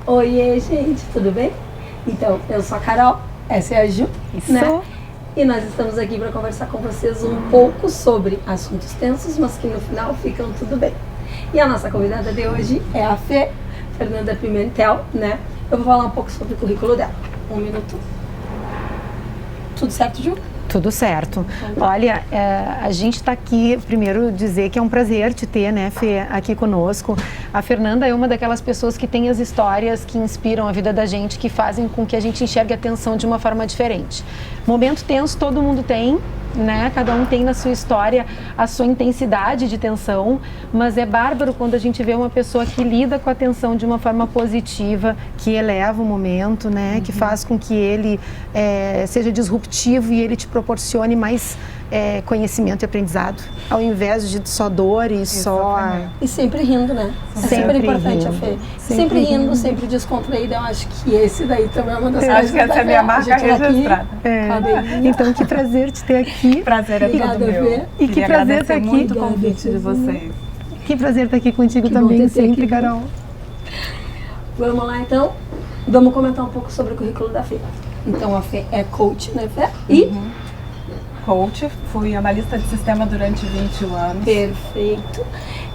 Oiê, gente, tudo bem? Então, eu sou a Carol, essa é a Ju, né? E nós estamos aqui para conversar com vocês um pouco sobre assuntos tensos, mas que no final ficam tudo bem. E a nossa convidada de hoje é a Fernanda Pimentel, né? Eu vou falar um pouco sobre o currículo dela. Um minuto. Tudo certo, Ju? Tudo certo. Olha, a gente está aqui, primeiro dizer que é um prazer te ter, né, Fê, aqui conosco. A Fernanda é uma daquelas pessoas que tem as histórias que inspiram a vida da gente, que fazem com que a gente enxergue a tensão de uma forma diferente. Momento tenso todo mundo tem, né? Cada um tem na sua história a sua intensidade de tensão, mas é bárbaro quando a gente vê uma pessoa que lida com a tensão de uma forma positiva, que eleva o momento, né? Que faz com que ele seja disruptivo e ele te proporcione mais conhecimento e aprendizado, ao invés de só dor e só... E sempre rindo, né? É sempre importante a Fê. Sempre rindo, sempre descontraída. Eu acho que esse daí também é uma das coisas. Acho que essa é a minha marca registrada. Então, que prazer te ter aqui. Prazer é todo meu. E que prazer estar aqui. Muito o convite de vocês. Que prazer estar aqui contigo também, sempre, Carol. Vamos lá, então. Vamos comentar um pouco sobre o currículo da Fê. Então, a Fê é coach, né, Fê? E... Coach, fui analista de sistema durante 21 anos. Perfeito.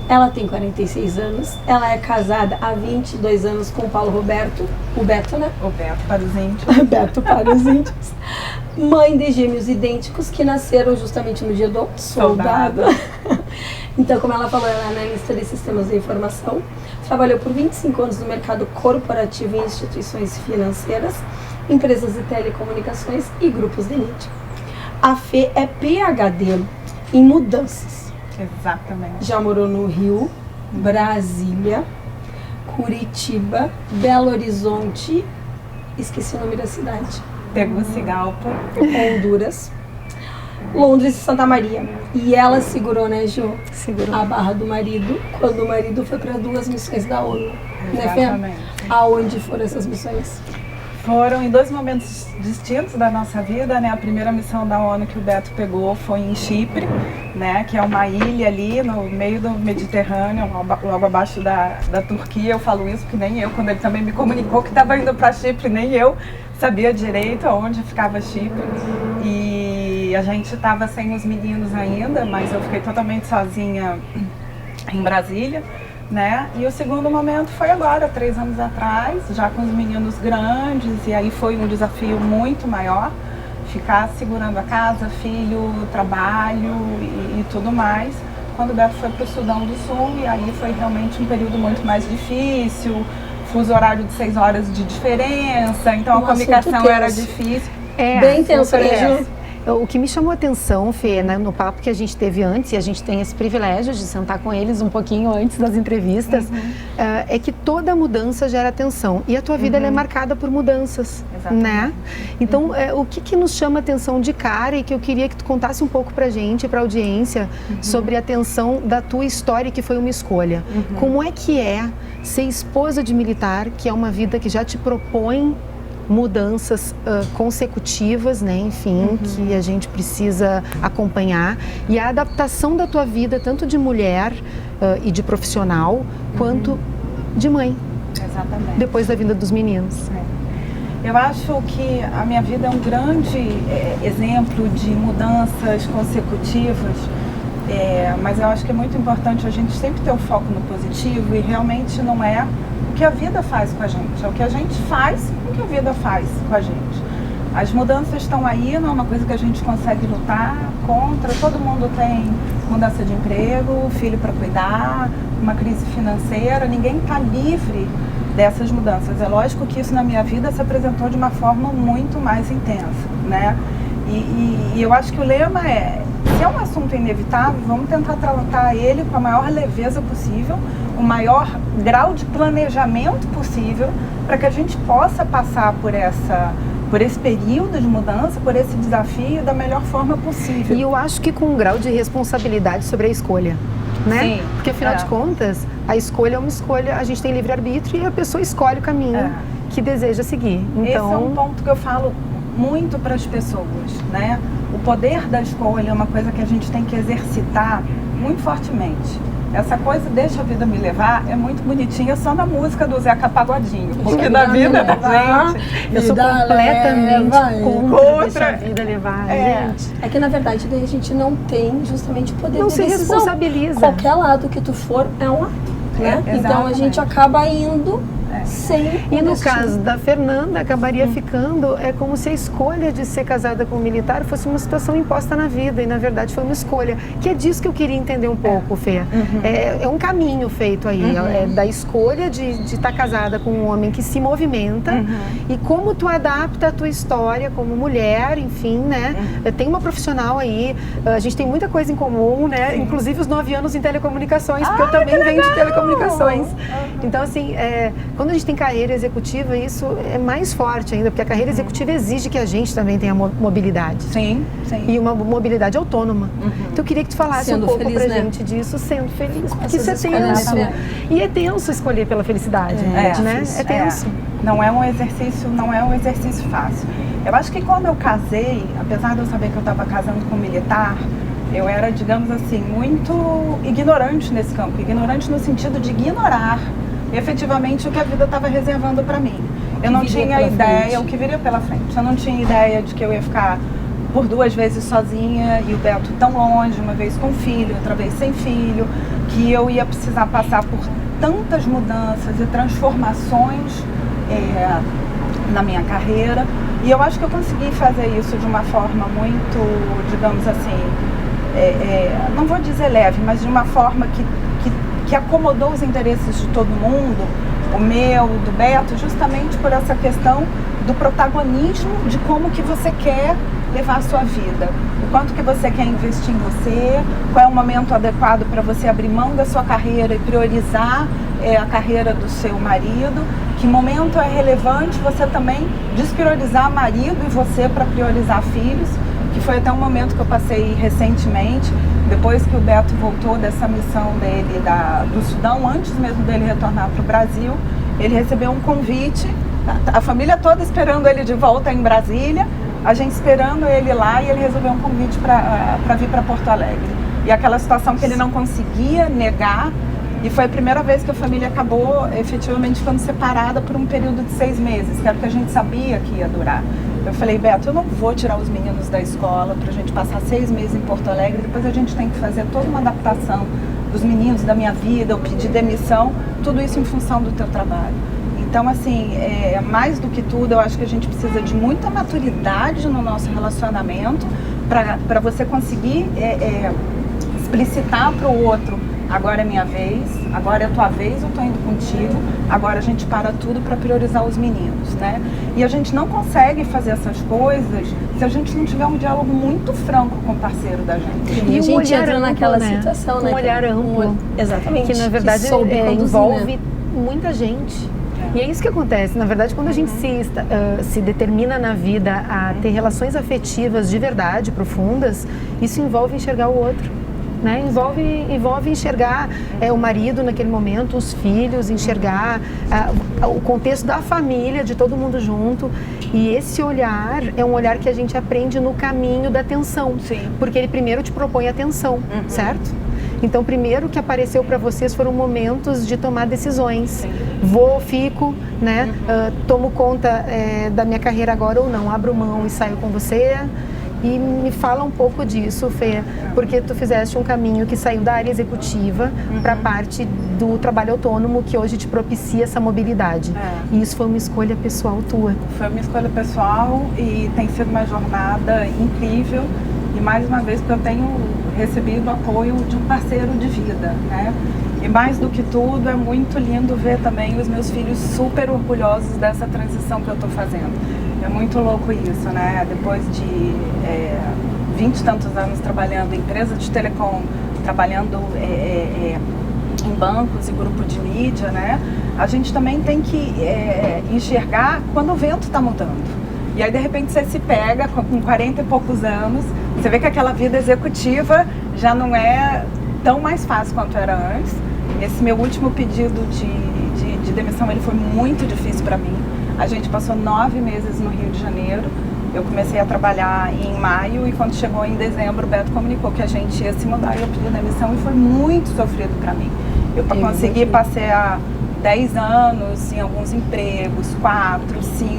Ela tem 46 anos, ela é casada há 22 anos com o Paulo Roberto, o Beto, né? O Beto para os íntimos. Beto para os íntimos. Mãe de gêmeos idênticos que nasceram justamente no dia do soldado. Então, como ela falou, ela é analista de sistemas de informação, trabalhou por 25 anos no mercado corporativo em instituições financeiras, empresas de telecomunicações e grupos de mídia. A Fê é PhD em mudanças. Exatamente. Já morou no Rio, Brasília, Curitiba, Belo Horizonte, esqueci o nome da cidade. Tegucigalpa. Honduras, Londres e Santa Maria. E ela segurou, né, Ju? Segurou. A barra do marido, quando o marido foi para 2 missões da ONU. Exatamente. Né, Fê? Aonde foram essas missões? Foram em 2 momentos distintos da nossa vida, né? A primeira missão da ONU que o Beto pegou foi em Chipre, né? Que é uma ilha ali no meio do Mediterrâneo, logo abaixo da Turquia. Eu falo isso porque nem eu, quando ele também me comunicou que estava indo para Chipre, nem eu sabia direito aonde ficava Chipre. E a gente estava sem os meninos ainda, mas eu fiquei totalmente sozinha em Brasília. Né? E o segundo momento foi agora, 3 anos atrás, já com os meninos grandes, e aí foi um desafio muito maior, ficar segurando a casa, filho, trabalho e tudo mais, quando o Beto foi para o Sudão do Sul, e aí foi realmente um período muito mais difícil, fuso horário de 6 horas de diferença, então a comunicação era difícil. Bem tenso, né, Ju? O que me chamou a atenção, Fê, né, no papo que a gente teve antes, e a gente tem esse privilégio de sentar com eles um pouquinho antes das entrevistas, é que toda mudança gera tensão. E a tua vida ela é marcada por mudanças, né? Então, o que nos chama a atenção de cara e que eu queria que tu contasse um pouco pra gente, pra audiência, sobre a tensão da tua história, que foi uma escolha. Como é que é ser esposa de militar, que é uma vida que já te propõe mudanças consecutivas, né, enfim, que a gente precisa acompanhar, e a adaptação da tua vida, tanto de mulher e de profissional, quanto de mãe. Exatamente. Depois da vinda dos meninos. Eu acho que a minha vida é um grande exemplo de mudanças consecutivas, mas eu acho que é muito importante a gente sempre ter o foco no positivo, e realmente não é o que a vida faz com a gente, é o que a gente faz com o que a vida faz com a gente. As mudanças estão aí, não é uma coisa que a gente consegue lutar contra. Todo mundo tem mudança de emprego, filho para cuidar, uma crise financeira, ninguém está livre dessas mudanças. É lógico que isso na minha vida se apresentou de uma forma muito mais intensa, né? E eu acho que o lema se é um assunto inevitável, vamos tentar tratar ele com a maior leveza possível, o maior grau de planejamento possível, para que a gente possa passar por esse período de mudança, por esse desafio da melhor forma possível. E eu acho que com um grau de responsabilidade sobre a escolha, né? Sim, porque afinal de contas, a escolha é uma escolha, a gente tem livre-arbítrio e a pessoa escolhe o caminho que deseja seguir. Então, esse é um ponto que eu falo muito para as pessoas, né? O poder da escolha é uma coisa que a gente tem que exercitar muito fortemente. essa coisa deixa a vida me levar é muito bonitinha só na música do Zeca Pagodinho, porque na vida da gente... Eu sou completamente contra a vida levar, gente. É que na verdade daí a gente não tem justamente o poder não de se decisão. responsabiliza. Qualquer lado que tu for é um ato, né? Então a gente acaba indo sem... E no caso da Fernanda, acabaria ficando, é como se a escolha de ser casada com um militar fosse uma situação imposta na vida, e na verdade foi uma escolha, que é disso que eu queria entender um pouco, Fê. É um caminho feito aí, é da escolha de estar casada com um homem que se movimenta, e como tu adapta a tua história como mulher, enfim, né? Tem uma profissional aí, a gente tem muita coisa em comum, né? Inclusive os 9 anos em telecomunicações, porque eu também venho de telecomunicações. Então, assim, quando a gente tem carreira executiva, isso é mais forte ainda, porque a carreira executiva exige que a gente também tenha mobilidade. Sim. E uma mobilidade autônoma. Então eu queria que tu falasse sendo um pouco feliz, pra né? gente disso, sendo feliz, porque isso é escolhas, tenso. E é tenso escolher pela felicidade, né? É tenso. Não é um exercício fácil. Eu acho que quando eu casei, apesar de eu saber que eu estava casando com um militar, eu era, digamos assim, muito ignorante nesse campo. Ignorante no sentido de ignorar efetivamente o que a vida estava reservando para mim. Eu não tinha ideia, o que viria pela frente. Eu não tinha ideia de que eu ia ficar por 2 vezes sozinha e o Beto tão longe, uma vez com filho, outra vez sem filho, que eu ia precisar passar por tantas mudanças e transformações na minha carreira. E eu acho que eu consegui fazer isso de uma forma muito, digamos assim, não vou dizer leve, mas de uma forma que acomodou os interesses de todo mundo, o meu, do Beto, justamente por essa questão do protagonismo de como que você quer levar a sua vida, o quanto que você quer investir em você, qual é o momento adequado para você abrir mão da sua carreira e priorizar a carreira do seu marido, que momento é relevante você também despriorizar marido e você para priorizar filhos, que foi até um momento que eu passei recentemente, depois que o Beto voltou dessa missão dele do Sudão, antes mesmo dele retornar para o Brasil, ele recebeu um convite, a família toda esperando ele de volta em Brasília, a gente esperando ele lá, e ele recebeu um convite para vir para Porto Alegre. E aquela situação que ele não conseguia negar, e foi a primeira vez que a família acabou efetivamente ficando separada por um período de 6 meses, que era o que a gente sabia que ia durar. Eu falei, Beto, eu não vou tirar os meninos da escola para a gente passar 6 meses em Porto Alegre, depois a gente tem que fazer toda uma adaptação dos meninos, da minha vida, eu pedir demissão, tudo isso em função do teu trabalho. Então, assim, mais do que tudo, eu acho que a gente precisa de muita maturidade no nosso relacionamento para você conseguir explicitar para o outro: agora é minha vez, agora é a tua vez, eu estou indo contigo, agora a gente para tudo para priorizar os meninos, né? E a gente não consegue fazer essas coisas se a gente não tiver um diálogo muito franco com o parceiro da gente. E a gente entra naquela né? situação, né? Um olhar amplo. Exatamente. Que na verdade envolve muita gente. E é isso que acontece. Na verdade, quando a gente se determina na vida a ter relações afetivas de verdade, profundas, isso envolve enxergar o outro. Né? Envolve enxergar o marido naquele momento, os filhos, enxergar o contexto da família, de todo mundo junto. E esse olhar é um olhar que a gente aprende no caminho da atenção. Sim. Porque ele primeiro te propõe atenção, certo? Então, primeiro que apareceu para vocês foram momentos de tomar decisões. Sim. Vou, fico, né? Tomo conta da minha carreira agora ou não, abro mão e saio com você. E me fala um pouco disso, Fê, porque tu fizeste um caminho que saiu da área executiva para a parte do trabalho autônomo, que hoje te propicia essa mobilidade. E isso foi uma escolha pessoal tua. Foi uma escolha pessoal e tem sido uma jornada incrível. E mais uma vez, porque eu tenho recebido o apoio de um parceiro de vida, né? E mais do que tudo, é muito lindo ver também os meus filhos super orgulhosos dessa transição que eu estou fazendo. É muito louco isso, né? Depois de 20 e tantos anos trabalhando em empresa de telecom, trabalhando em bancos e grupo de mídia, né? A gente também tem que enxergar quando o vento está mudando. E aí, de repente, você se pega com 40 e poucos anos, você vê que aquela vida executiva já não é tão mais fácil quanto era antes. Esse meu último pedido de demissão, ele foi muito difícil para mim. A gente passou 9 meses no Rio de Janeiro Eu comecei a trabalhar em maio e quando chegou em dezembro, o Beto comunicou que a gente ia se mudar e eu pedi demissão e foi muito sofrido para mim. Eu consegui passar 10 anos em alguns empregos, 4, 5,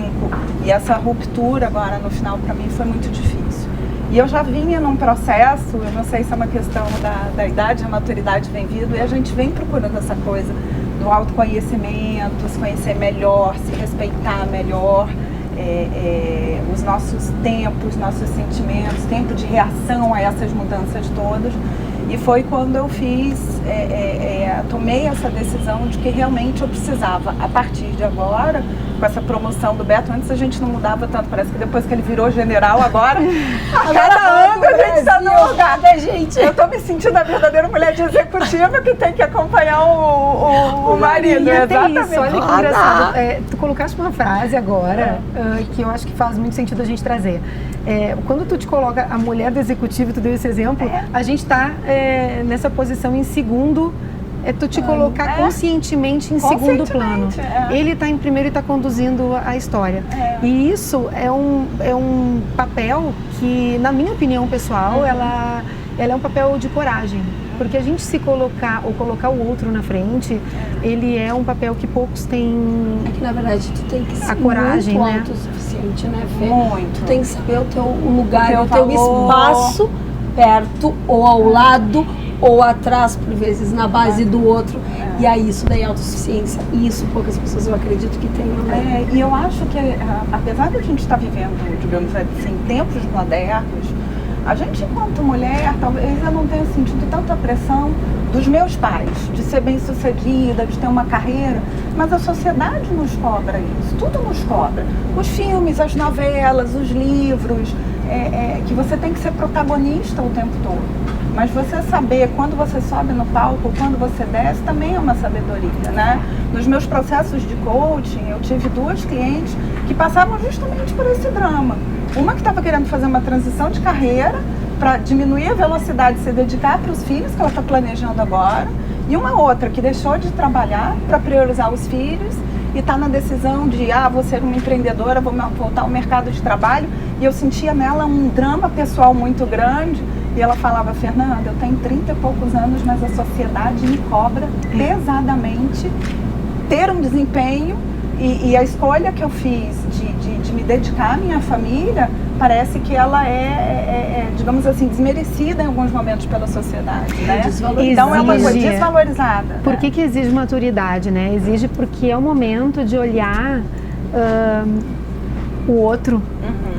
e essa ruptura agora no final para mim foi muito difícil. E eu já vinha num processo, eu não sei se é uma questão da idade, a maturidade vem vindo, e a gente vem procurando essa coisa do autoconhecimento, se conhecer melhor, se respeitar melhor, os nossos tempos, nossos sentimentos, tempo de reação a essas mudanças todas. E foi quando eu tomei essa decisão de que realmente eu precisava, a partir de agora, com essa promoção do Beto, antes a gente não mudava tanto, parece que depois que ele virou general, agora a cada ano a gente está no lugar da gente. Eu estou me sentindo a verdadeira mulher de executiva que tem que acompanhar o marido. Exatamente. Isso, olha que engraçado. Tu colocaste uma frase agora que eu acho que faz muito sentido a gente trazer. Quando tu te coloca a mulher do executivo, tu deu esse exemplo, a gente está nessa posição em segundo, tu te colocar conscientemente em segundo plano. Ele está em primeiro e está conduzindo a história. E isso é um papel que, na minha opinião pessoal, ela é um papel de coragem. Porque a gente se colocar ou colocar o outro na frente, ele é um papel que poucos têm. É que na verdade tu tem que ser a coragem, muito autossuficiente, né, Fê? Muito. Tu tem que saber o teu lugar, o teu espaço perto ou ao lado ou atrás, por vezes, na base do outro. E aí isso daí é autossuficiência. E isso poucas pessoas eu acredito que tenham, né? E eu acho que, apesar de a gente estar vivendo, digamos assim, tempos modernos, a gente, enquanto mulher, talvez eu não tenha sentido tanta pressão dos meus pais, de ser bem-sucedida, de ter uma carreira, mas a sociedade nos cobra isso, tudo nos cobra. Os filmes, as novelas, os livros, que você tem que ser protagonista o tempo todo. Mas você saber quando você sobe no palco, quando você desce, também é uma sabedoria, né? Nos meus processos de coaching, eu tive 2 clientes que passavam justamente por esse drama. Uma que estava querendo fazer uma transição de carreira para diminuir a velocidade e se dedicar para os filhos, que ela está planejando agora, e uma outra que deixou de trabalhar para priorizar os filhos e está na decisão de, vou ser uma empreendedora, vou voltar ao mercado de trabalho. E eu sentia nela um drama pessoal muito grande. E ela falava, Fernanda, eu tenho 30 e poucos anos, mas a sociedade me cobra pesadamente ter um desempenho. E a escolha que eu fiz de me dedicar à minha família, parece que ela digamos assim, desmerecida em alguns momentos pela sociedade, né? Então é uma coisa desvalorizada. Por que exige maturidade, né? Exige porque é o momento de olhar o outro,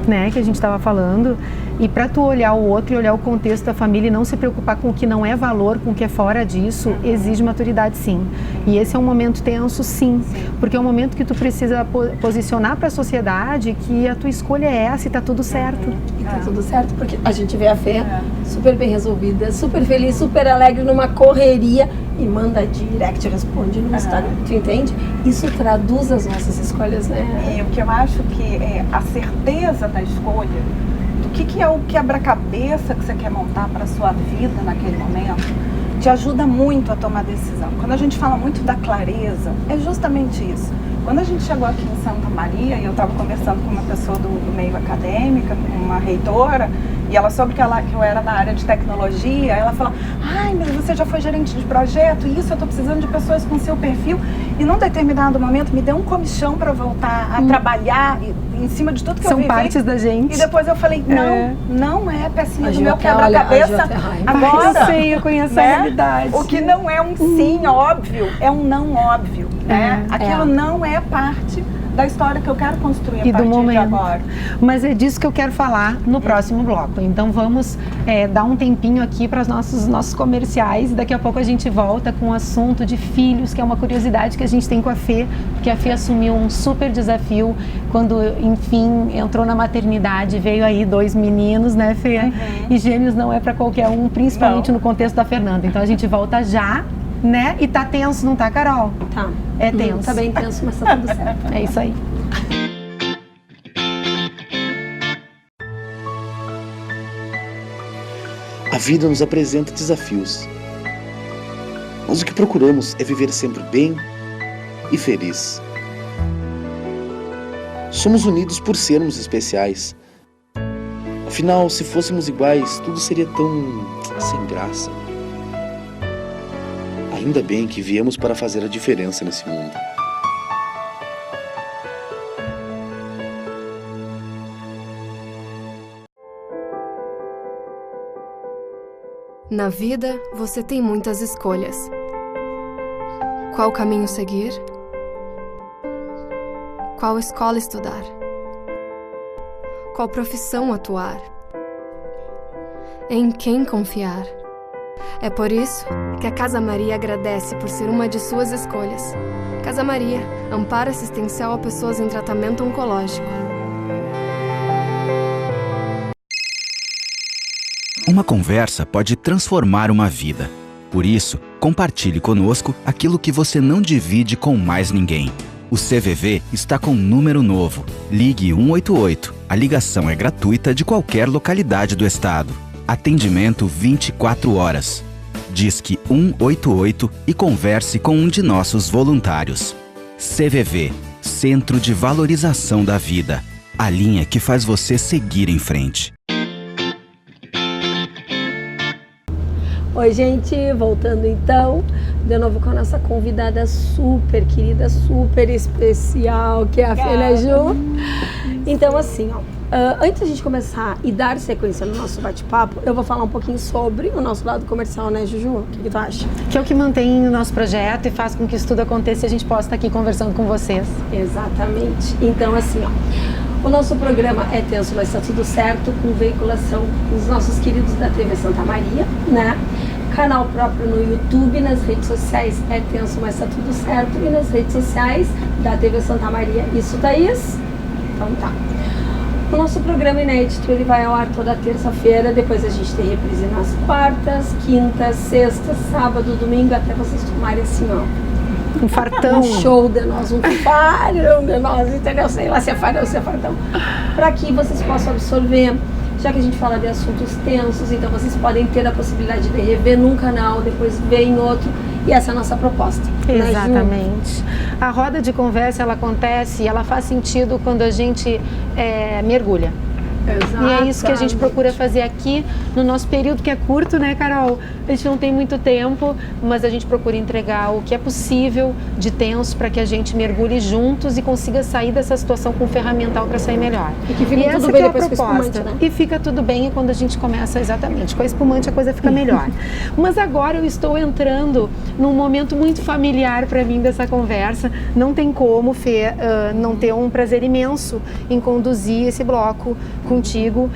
né? Que a gente estava falando. E para tu olhar o outro e olhar o contexto da família e não se preocupar com o que não é valor, com o que é fora disso, exige maturidade, sim. E esse é um momento tenso, sim. Porque é um momento que tu precisa posicionar para a sociedade que a tua escolha é essa e tá tudo certo. E tá tudo certo, porque a gente vê a Fê super bem resolvida, super feliz, super alegre, numa correria e manda direct, responde no Instagram. Tu entende? Isso traduz as nossas escolhas, né? E o que eu acho que é a certeza da escolha, o que é o quebra-cabeça que você quer montar para a sua vida naquele momento, te ajuda muito a tomar decisão. Quando a gente fala muito da clareza, é justamente isso. Quando a gente chegou aqui em Santa Maria, e eu estava conversando com uma pessoa do meio acadêmica, com uma reitora, e ela soube que eu era da área de tecnologia, ela falou, mas você já foi gerente de projeto, e isso eu estou precisando de pessoas com seu perfil. E num determinado momento me deu um comichão para voltar a trabalhar em cima de tudo que eu vivi. São partes da gente. E depois eu falei, não é pecinha do meu quebra-cabeça agora. Eu sei, eu conheço a realidade. O que não é um sim óbvio, é um não óbvio, né? Aquilo não é parte da história que eu quero construir a partir de agora. Mas é disso que eu quero falar no próximo bloco. Então vamos dar um tempinho aqui para os nossos comerciais. Daqui a pouco a gente volta com o assunto de filhos, que é uma curiosidade que a gente tem com a Fê, porque a Fê assumiu um super desafio quando, enfim, entrou na maternidade. Veio aí 2 meninos, né, Fê? E gêmeos não é para qualquer um, principalmente no contexto da Fernanda. Então a gente volta já. Né? E tá tenso, não tá, Carol? Tá. É tenso. Tá bem tenso, mas tá tudo certo. É isso aí. A vida nos apresenta desafios. Mas o que procuramos é viver sempre bem e feliz. Somos unidos por sermos especiais, Afinal, se fôssemos iguais, tudo seria tão sem graça. Ainda bem que viemos para fazer a diferença nesse mundo. Na vida, você tem muitas escolhas. Qual caminho seguir? Qual escola estudar? Qual profissão atuar? Em quem confiar? É por isso que a Casa Maria agradece por ser uma de suas escolhas. Casa Maria, amparo assistencial a pessoas em tratamento oncológico. Uma conversa pode transformar uma vida. Por isso, compartilhe conosco aquilo que você não divide com mais ninguém. O CVV está com um número novo. Ligue 188. A ligação é gratuita de qualquer localidade do estado. Atendimento 24 horas. Disque 188 e converse com um de nossos voluntários. CVV, Centro de Valorização da Vida. A linha que faz você seguir em frente. Oi, gente, voltando então, de novo com a nossa convidada super querida, super especial, que é a Fêlia Ju. Então, assim, antes da gente começar e dar sequência no nosso bate-papo, eu vou falar um pouquinho sobre o nosso lado comercial, né, Juju? O que tu acha? Que é o que mantém o nosso projeto e faz com que isso tudo aconteça e a gente possa estar aqui conversando com vocês. Exatamente. Então, assim, o nosso programa é Tenso, mas tá tudo certo, com veiculação dos nossos queridos da TV Santa Maria, né? Canal próprio no YouTube, nas redes sociais é Tenso, mas tá tudo certo, e nas redes sociais da TV Santa Maria. Isso, Thaís? Então tá. O nosso programa inédito, ele vai ao ar toda terça-feira, depois a gente tem reprise nas quartas, quintas, sextas, sábado, domingo, até vocês tomarem assim, ó, Um fartão. um show de nós, um farão de nós, entendeu? Sei lá se é farão ou se é fartão. Para que vocês possam absorver, já que a gente fala de assuntos tensos, então vocês podem ter a possibilidade de rever num canal, depois ver em outro, e essa é a nossa proposta. Exatamente. A roda de conversa, ela acontece e ela faz sentido quando a gente mergulha. Exatamente. E é isso que a gente procura fazer aqui no nosso período, que é curto, né, Carol? A gente não tem muito tempo, mas a gente procura entregar o que é possível de tenso para que a gente mergulhe juntos e consiga sair dessa situação com um ferramental para sair melhor. E que fica tudo essa bem que é a depois com a proposta. espumante, né? E fica tudo bem quando a gente começa exatamente. Com a espumante a coisa fica melhor. Mas agora eu estou entrando num momento muito familiar para mim dessa conversa. Não tem como, Fê, não ter um prazer imenso em conduzir esse bloco contigo,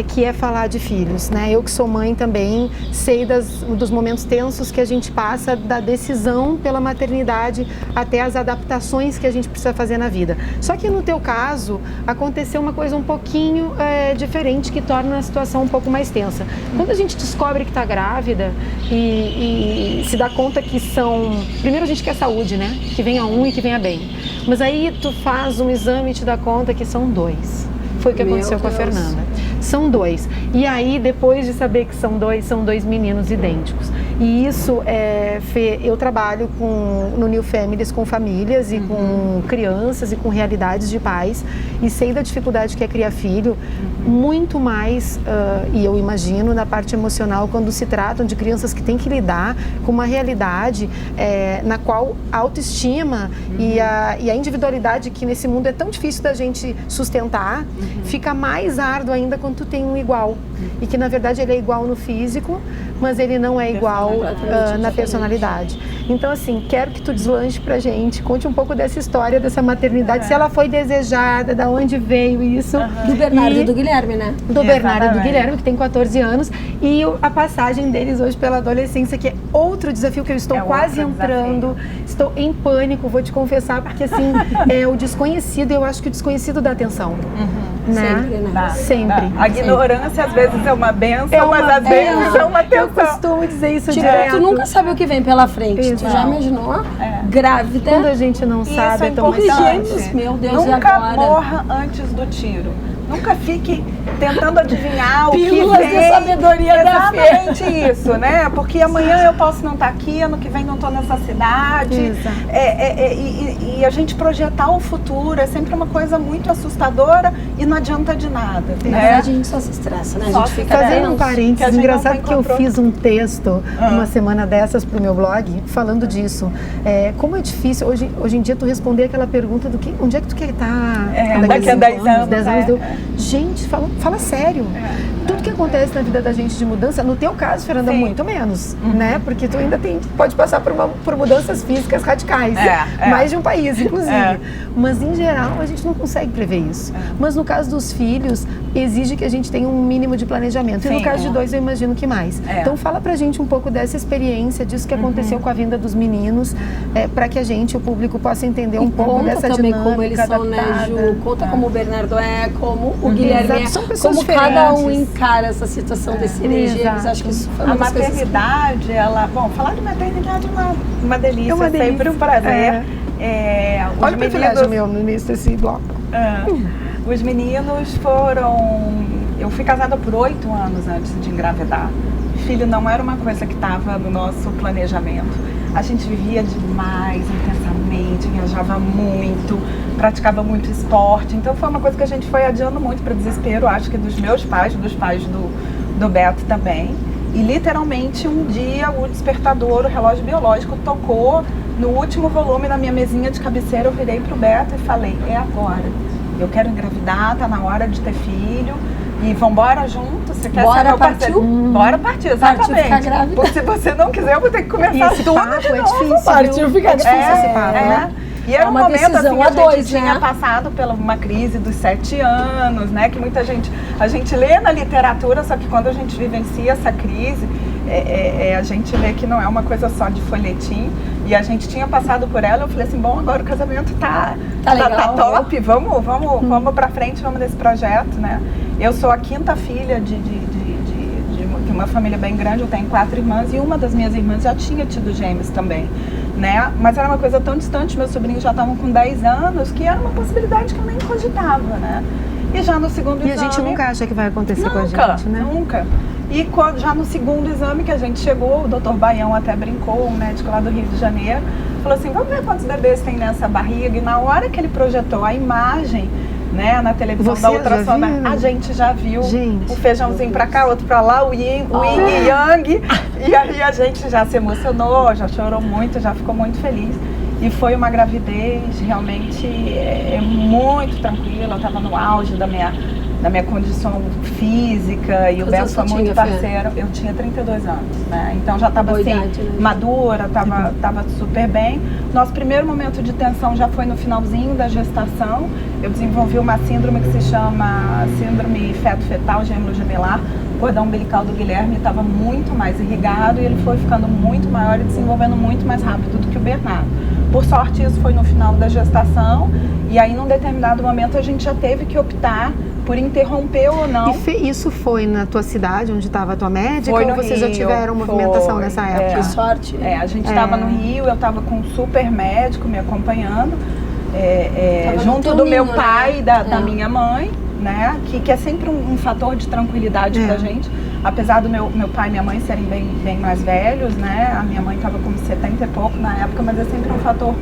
que é falar de filhos, né? Eu que sou mãe também, sei dos momentos tensos que a gente passa, da decisão pela maternidade até as adaptações que a gente precisa fazer na vida. Só que no teu caso, aconteceu uma coisa um pouquinho diferente, que torna a situação um pouco mais tensa. Quando a gente descobre que está grávida e se dá conta que primeiro a gente quer saúde, né? Que venha um e que venha bem. Mas aí tu faz um exame e te dá conta que são 2. Foi o que aconteceu com a Fernanda. São 2. E aí, depois de saber que são 2 meninos idênticos. E isso, Fê, eu trabalho no New Families com famílias e com crianças e com realidades de pais. E sei da dificuldade que é criar filho, muito mais, e eu imagino, na parte emocional, quando se tratam de crianças que têm que lidar com uma realidade na qual a autoestima e a individualidade, que nesse mundo é tão difícil da gente sustentar, fica mais árduo ainda quando tu tem um igual. E que, na verdade, ele é igual no físico, mas ele não é igual na personalidade. Então, assim, quero que tu deslanche pra gente, conte um pouco dessa história, dessa maternidade, se ela foi desejada, da onde veio isso. Do Bernardo e do Guilherme, né? Do Bernardo e do Guilherme, que tem 14 anos, e a passagem deles hoje pela adolescência, que é outro desafio que eu estou quase entrando. Estou em pânico, vou te confessar, porque assim, é o desconhecido, eu acho que o desconhecido dá atenção. Né? Sempre, né? Sempre. A ignorância às vezes é uma benção, mas às vezes é uma Eu tensão. costumo dizer isso Tipo, direto. tu nunca sabe o que vem pela frente. Tu Exato. já imaginou? Grávida. Quando a gente não Isso sabe, é é tão importante. Meu Deus, e Nunca agora? morra antes do tiro. Nunca fique tentando adivinhar o que Pílulas vem. de sabedoria da fé. Exatamente isso, né? Porque amanhã eu posso não estar aqui, ano que vem não estou nessa cidade. Exato. E a gente projetar o futuro é sempre uma coisa muito assustadora e não adianta de nada. Na Né? verdade, a gente só se estressa, né? A Só gente se fica estressa. Fazendo um que a parênteses, gente engraçado não que eu encontrou. fiz um texto uma semana dessas pro meu blog, falando disso. Como é difícil, hoje em dia, tu responder aquela pergunta do que, onde é que tu quer estar daqui a 10 anos. 10 anos. Gente, fala sério. Tudo que acontece na vida da gente de mudança, no teu caso, Fernanda, Sim. muito menos, né? Porque tu ainda pode passar por mudanças físicas radicais. Mais de um país, inclusive. Mas, em geral, a gente não consegue prever isso. Mas, no caso dos filhos, exige que a gente tenha um mínimo de planejamento. E no Sim. caso de 2, eu imagino que mais. Então, fala pra gente um pouco dessa experiência, disso que aconteceu com a vinda dos meninos, para que a gente, o público, possa entender um pouco Conta dessa também dinâmica como eles são, né, adaptada. Ju? Conta como o Bernardo é, como o Guilherme Exato, é, são pessoas como cada um diferentes. encara essa situação desse gêmeos. Exato. Acho que isso foi A uma das coisas que... maternidade, bom, falar de maternidade é uma delícia, É uma delícia. sempre um prazer. Olha o privilégio meu no início desse bloco. Os meninos eu fui casada por 8 anos antes de engravidar. Filho não era uma coisa que estava no nosso planejamento. A gente vivia demais, intensamente, viajava muito, praticava muito esporte. Então foi uma coisa que a gente foi adiando muito para desespero, acho que dos meus pais, dos pais do Beto também. E literalmente um dia o despertador, o relógio biológico tocou no último volume na minha mesinha de cabeceira. Eu virei pro Beto e falei, é agora. Eu quero engravidar, tá na hora de ter filho. E vambora junto, você quer Bora, ser meu parceiro? partiu? Bora partir, exatamente. Partiu ficar grávida. Porque se você não quiser, eu vou ter que começar Esse tudo papo de é novo. difícil, Partiu viu? fica difícil esse papo, né? E era É um uma momento decisão assim, a a gente dois, tinha né? passado por uma crise dos 7 anos, né? Que muita gente, a gente lê na literatura, só que quando a gente vivencia essa crise, a gente vê que não é uma coisa só de folhetim. E a gente tinha passado por ela, eu falei assim, bom, agora o casamento tá legal, top, vamos pra frente, vamos nesse projeto, né? Eu sou a 5ª filha de uma família bem grande, eu tenho 4 irmãs e uma das minhas irmãs já tinha tido gêmeos também, né? Mas era uma coisa tão distante, meus sobrinhos já estavam com 10 anos, que era uma possibilidade que eu nem cogitava, né? E já no segundo exame... E a gente nunca acha que vai acontecer com a gente, né? Nunca. E já no segundo exame que a gente chegou, o doutor Baião até brincou, um médico lá do Rio de Janeiro, falou assim, vamos ver quantos bebês tem nessa barriga. E na hora que ele projetou a imagem, né, na televisão da ultrassom, a gente já viu o feijãozinho pra cá, outro pra lá, o yin e yang. E aí a gente já se emocionou, já chorou muito, já ficou muito feliz. E foi uma gravidez realmente muito tranquila, eu estava no auge da minha condição física e o Beto foi muito parceiro. Eu tinha 32 anos, né? Então já estava assim, madura, estava super bem. Nosso primeiro momento de tensão já foi no finalzinho da gestação. Eu desenvolvi uma síndrome que se chama síndrome feto-fetal gêmeo-gemelar. O cordão umbilical do Guilherme estava muito mais irrigado e ele foi ficando muito maior e desenvolvendo muito mais rápido do que o Bernardo. Por sorte, isso foi no final da gestação e aí, num determinado momento, a gente já teve que optar por interromper ou não. E isso foi na tua cidade, onde estava a tua médica, foi ou vocês Rio, já tiveram movimentação nessa época? Que sorte. A gente estava no Rio, eu estava com um super médico me acompanhando, junto do meu pai e da minha mãe, né? Que é sempre um fator de tranquilidade pra gente. Apesar do meu pai e minha mãe serem bem mais velhos, né? A minha mãe estava com 70 e pouco na época, mas é sempre um fator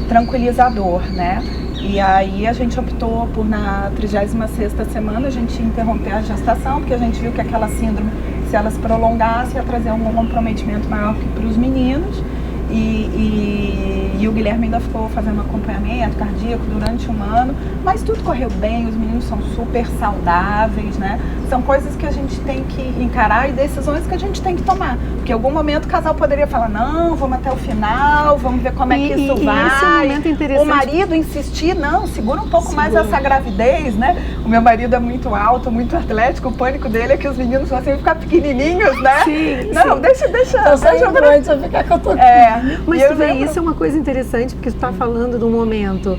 tranquilizador, né? E aí a gente optou por, na 36ª semana, a gente interromper a gestação, porque a gente viu que aquela síndrome, se ela se prolongasse, ia trazer um comprometimento maior para os meninos. E o Guilherme ainda ficou fazendo acompanhamento cardíaco durante 1 ano, mas tudo correu bem, os meninos são super saudáveis, né? São coisas que a gente tem que encarar e decisões que a gente tem que tomar. Porque em algum momento o casal poderia falar, não, vamos até o final, vamos ver como é que isso vai. Esse é um momento interessante. O marido insistir, não, segura um pouco mais essa gravidez, né? O meu marido é muito alto, muito atlético, o pânico dele é que os meninos vão sempre ficar pequenininhos, né? Não, deixa antes eu ficar com a tua Mas tu vê, isso é uma coisa interessante, porque tu tá falando do momento.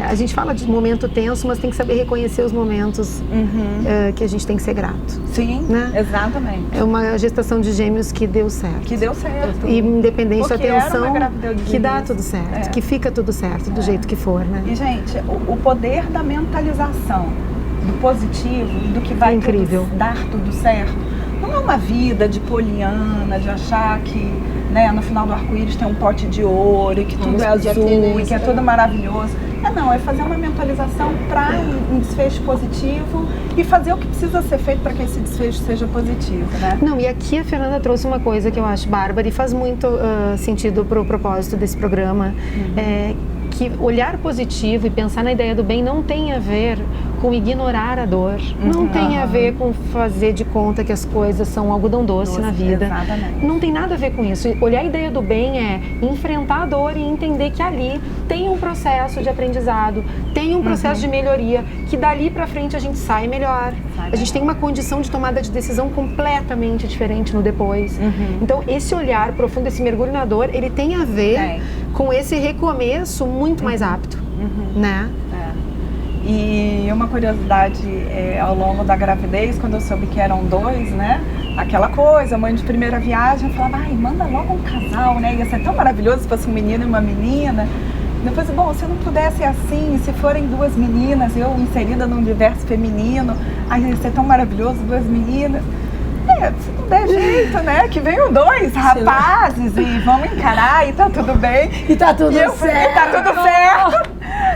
A gente fala de momento tenso, mas tem que saber reconhecer os momentos que a gente tem que ser grato. Sim, né? Exatamente. É uma gestação de gêmeos que deu certo. Que deu certo. E independente da tensão, que dá início. tudo certo, que fica tudo certo, do jeito que for, né? E, gente, o poder da mentalização, do positivo, do que vai dar tudo certo. Não é uma vida de poliana, de achar que, né, no final do arco-íris tem um pote de ouro e que tudo é azul e que é tudo maravilhoso. Não, é fazer uma mentalização para um desfecho positivo e fazer o que precisa ser feito para que esse desfecho seja positivo, né? Não, e aqui a Fernanda trouxe uma coisa que eu acho bárbara e faz muito sentido para o propósito desse programa, que olhar positivo e pensar na ideia do bem não tem a ver com ignorar a dor, não tem a ver com fazer de conta que as coisas são algodão doce na vida. Exatamente. Não tem nada a ver com isso. Olhar a ideia do bem é enfrentar a dor e entender que ali tem um processo de aprendizado, tem um processo de melhoria, que dali pra frente a gente sai melhor. A gente tem uma condição de tomada de decisão completamente diferente no depois. Então, esse olhar profundo, esse mergulho na dor, ele tem a ver com esse recomeço muito mais apto, né? E uma curiosidade, ao longo da gravidez, quando eu soube que eram 2, né? Aquela coisa, mãe de primeira viagem, eu falava, manda logo um casal, né? Ia ser tão maravilhoso se fosse um menino e uma menina. Depois, bom, se não pudesse assim, se forem 2 meninas, eu inserida num universo feminino, ia ser tão maravilhoso, 2 meninas. Se não der jeito, né? Que venham 2 rapazes e vamos encarar e tá tudo bem. E tá tudo certo. E tá tudo certo.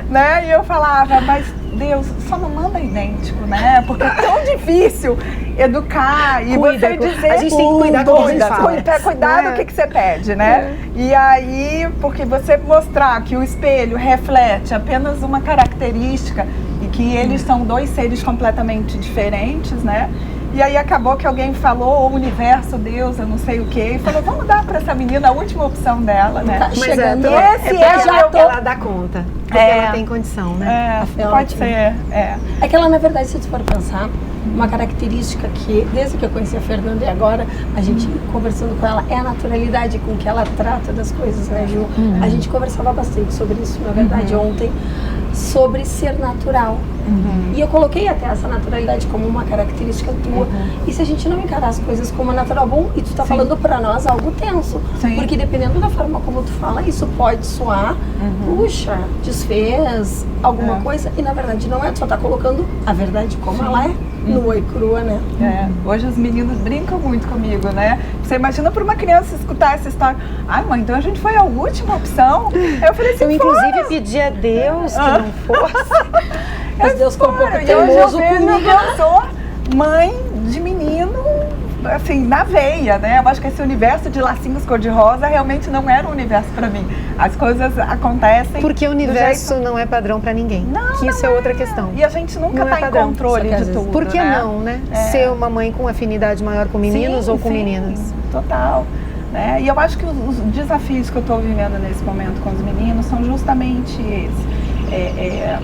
Né? E eu falava, mas Deus, só não manda idêntico, né? Porque é tão difícil educar e você dizer... A gente tem que cuidar do que a gente fala. Cuidado do que você pede, né? E aí, porque você mostrar que o espelho reflete apenas uma característica e que eles são 2 seres completamente diferentes, né? E aí acabou que alguém falou, o universo, Deus, eu não sei o quê, e falou, vamos dar para essa menina a última opção dela, né? Tá chegando. Ela dá conta, porque ela tem condição, né? Pode ser. É que ela, na verdade, se tu for pensar, uma característica que, desde que eu conheci a Fernanda e agora, a gente conversando com ela, é a naturalidade com que ela trata das coisas, né, Ju? A gente conversava bastante sobre isso, na verdade, ontem, sobre ser natural. E eu coloquei até essa naturalidade como uma característica tua. E se a gente não encarar as coisas como natural, bom, e tu tá falando pra nós algo tenso. Porque dependendo da forma como tu fala, isso pode soar, puxa, desfez alguma coisa. E na verdade não é, tu só tá colocando a verdade como ela é, nua e crua, né? Hoje os meninos brincam muito comigo, né? Você imagina pra uma criança escutar essa história. Ai, mãe, então a gente foi a última opção. Eu falei assim, eu inclusive pedi a Deus que não fosse. Mas Deus ficou um pouco teimoso comigo. Eu sou mãe de menino, assim, na veia, né? Eu acho que esse universo de lacinhos cor-de-rosa realmente não era um universo pra mim. As coisas acontecem... Porque o universo não é padrão pra ninguém. Não, isso é outra questão. E a gente nunca tá em controle de tudo, Por que não, né? Ser uma mãe com afinidade maior com meninos ou com meninas. Total. Né? E eu acho que os desafios que eu tô vivendo nesse momento com os meninos são justamente esses.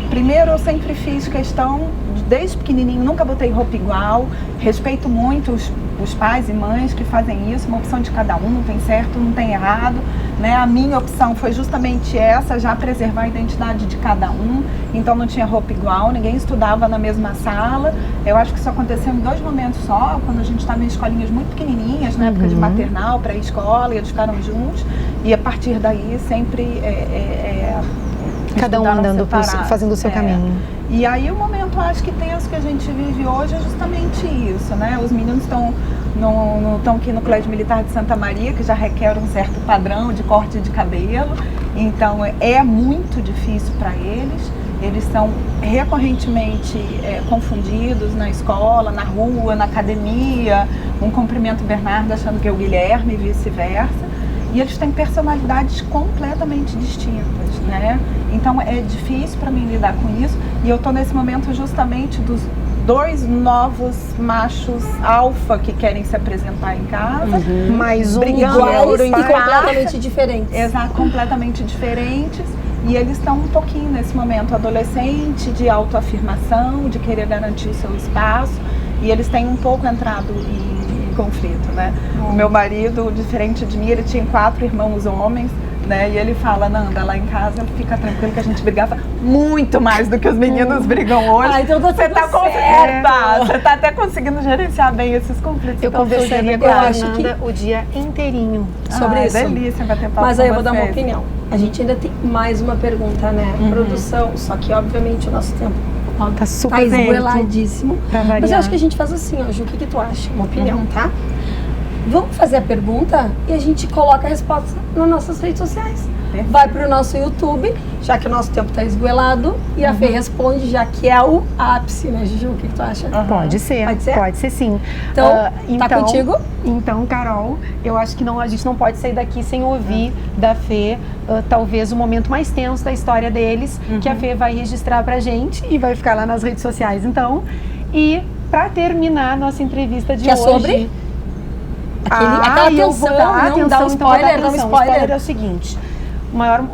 Primeiro, eu sempre fiz questão, desde pequenininho, nunca botei roupa igual, respeito muito os pais e mães que fazem isso, uma opção de cada um, não tem certo, não tem errado, né? A minha opção foi justamente essa, já preservar a identidade de cada um, então não tinha roupa igual, ninguém estudava na mesma sala. Eu acho que isso aconteceu em 2 momentos só, quando a gente estava em escolinhas muito pequenininhas, na época de maternal, pré-escola, e eles ficaram juntos, e a partir daí sempre... cada um andando, fazendo o seu caminho. E aí o momento, acho que tenso que a gente vive hoje é justamente isso, né? Os meninos estão aqui no Colégio Militar de Santa Maria, que já requer um certo padrão de corte de cabelo, então é muito difícil para eles. Eles são recorrentemente confundidos na escola, na rua, na academia, um cumprimenta o Bernardo achando que é o Guilherme e vice-versa. E eles têm personalidades completamente distintas, né? Então é difícil para mim lidar com isso. E eu tô nesse momento justamente dos 2 novos machos alfa que querem se apresentar em casa. Mais um iguais e completamente diferentes. Exato, completamente diferentes. E eles estão um pouquinho nesse momento adolescente, de autoafirmação, de querer garantir o seu espaço. E eles têm um pouco entrado em conflito, né? O meu marido, diferente de mim, ele tinha 4 irmãos homens, né? E ele fala, Nanda, lá em casa fica tranquilo que a gente brigava muito mais do que os meninos brigam hoje. Então você tá você tá até conseguindo gerenciar bem esses conflitos. Eu conversaria com a Nanda o dia inteirinho sobre isso. Delícia bater papo. Mas aí eu vou dar uma opinião. A gente ainda tem mais uma pergunta, né? Produção, só que obviamente o nosso tempo Ó, Tá super tá certo. esgoeladíssimo. Pra variar. Mas eu acho que a gente faz assim, ó, Ju, o que tu acha? Uma opinião, tá? Vamos fazer a pergunta e a gente coloca a resposta nas nossas redes sociais. Perfeito. Vai pro nosso YouTube, já que o nosso tempo tá esgoelado, e a Fê responde, já que é o ápice, né, Juju? O que tu acha? Pode ser, Pode ser? sim. Então, tá contigo? Então, Carol, eu acho que a gente não pode sair daqui sem ouvir da Fê, talvez o momento mais tenso da história deles, que a Fê vai registrar pra gente e vai ficar lá nas redes sociais, então. E pra terminar a nossa entrevista de Que é hoje... sobre? Aquela eu vou tensão, dar não, dá um spoiler, dá um O spoiler é o seguinte...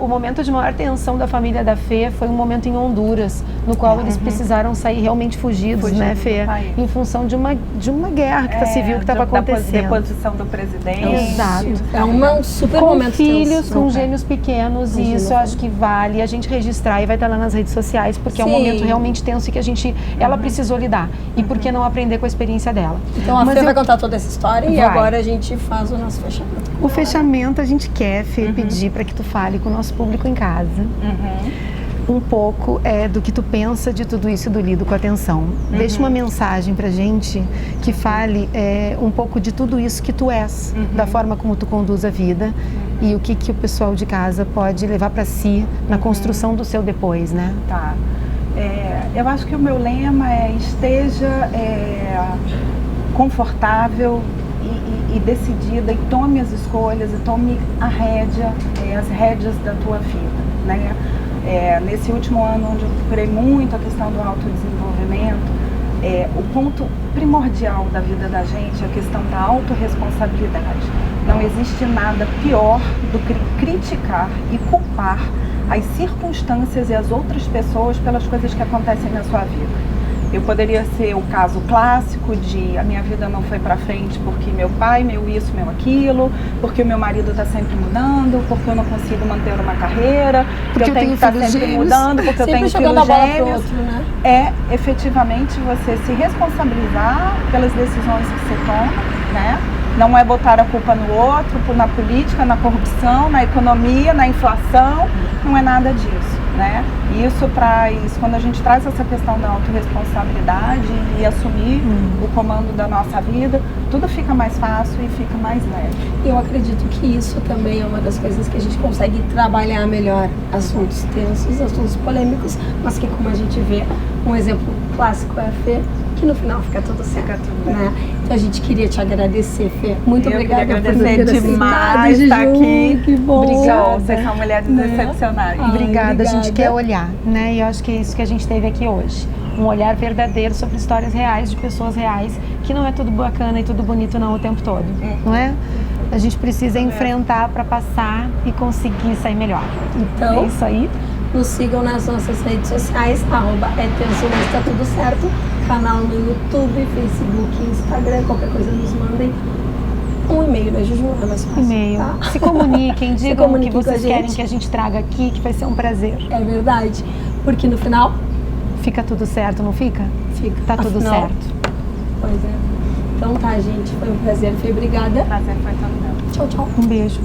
O momento de maior tensão da família da Fê foi um momento em Honduras, no qual eles precisaram sair realmente fugidos, né, Fê? Em função de uma guerra que civil que estava acontecendo. Deposição do presidente. Exato. É um super Com momento filhos, tenso. com gêmeos pequenos, e isso eu acho que vale a gente registrar e vai estar lá nas redes sociais, porque é um Sim. momento realmente tenso e que ela precisou lidar. E por que não aprender com a experiência dela? Então a Mas Fê eu- vai contar toda essa história e Vai. agora a gente faz o nosso fechamento. O fechamento a gente quer, Fê, pedir para que tu fale com o nosso público em casa. Um pouco do que tu pensa de tudo isso do Lido com Atenção. Deixa uma mensagem pra gente que fale um pouco de tudo isso que tu és, da forma como tu conduz a vida e o que o pessoal de casa pode levar para si na construção do seu depois, né? Tá. Eu acho que o meu lema é esteja confortável e decidida e tome as escolhas e tome as rédeas da tua vida, né? Nesse último ano, onde eu procurei muito a questão do autodesenvolvimento, o ponto primordial da vida da gente é a questão da autorresponsabilidade. Não existe nada pior do que criticar e culpar as circunstâncias e as outras pessoas pelas coisas que acontecem na sua vida. Eu poderia ser o caso clássico de a minha vida não foi pra frente porque meu pai, meu isso, meu aquilo, porque o meu marido está sempre mudando, porque eu não consigo manter uma carreira, porque eu tenho que estar sempre mudando, porque eu tenho jogando a filhos bola pro gêmeos. outro, né? É efetivamente você se responsabilizar pelas decisões que você toma, né? Não é botar a culpa no outro, na política, na corrupção, na economia, na inflação, não é nada disso, né? Isso quando a gente traz essa questão da autorresponsabilidade e assumir o comando da nossa vida, tudo fica mais fácil e fica mais leve. Eu acredito que isso também é uma das coisas que a gente consegue trabalhar melhor assuntos tensos, assuntos polêmicos, mas que, como a gente vê, um exemplo clássico é a Fê, que no final fica tudo certo, né? Então a gente queria te agradecer, Fê. Muito obrigada por agradecer ter demais estar aqui. Que bom. Obrigada. Vocês são mulheres excepcionais. Obrigada, a gente obrigada. quer olhar, né? E eu acho que é isso que a gente teve aqui hoje. Um olhar verdadeiro sobre histórias reais, de pessoas reais, que não é tudo bacana e tudo bonito não o tempo todo, não é? A gente precisa enfrentar para passar e conseguir sair melhor. Então, é isso aí. nos sigam nas nossas redes sociais, @etenso, mas tá tudo certo. Canal no YouTube, Facebook, Instagram, qualquer coisa nos mandem. Um e-mail, né, Juju? É mais fácil. E-mail. Tá? Se comuniquem, digam o que comuniquem com a vocês gente. querem que a gente traga aqui, que vai ser um prazer. É verdade. Porque no final, Fica tudo certo, não fica? fica. Tá tudo Afinal, certo. Pois é. Então tá, gente. Foi um prazer. Fê, obrigada. Prazer foi todo meu. Tchau, tchau. Um beijo.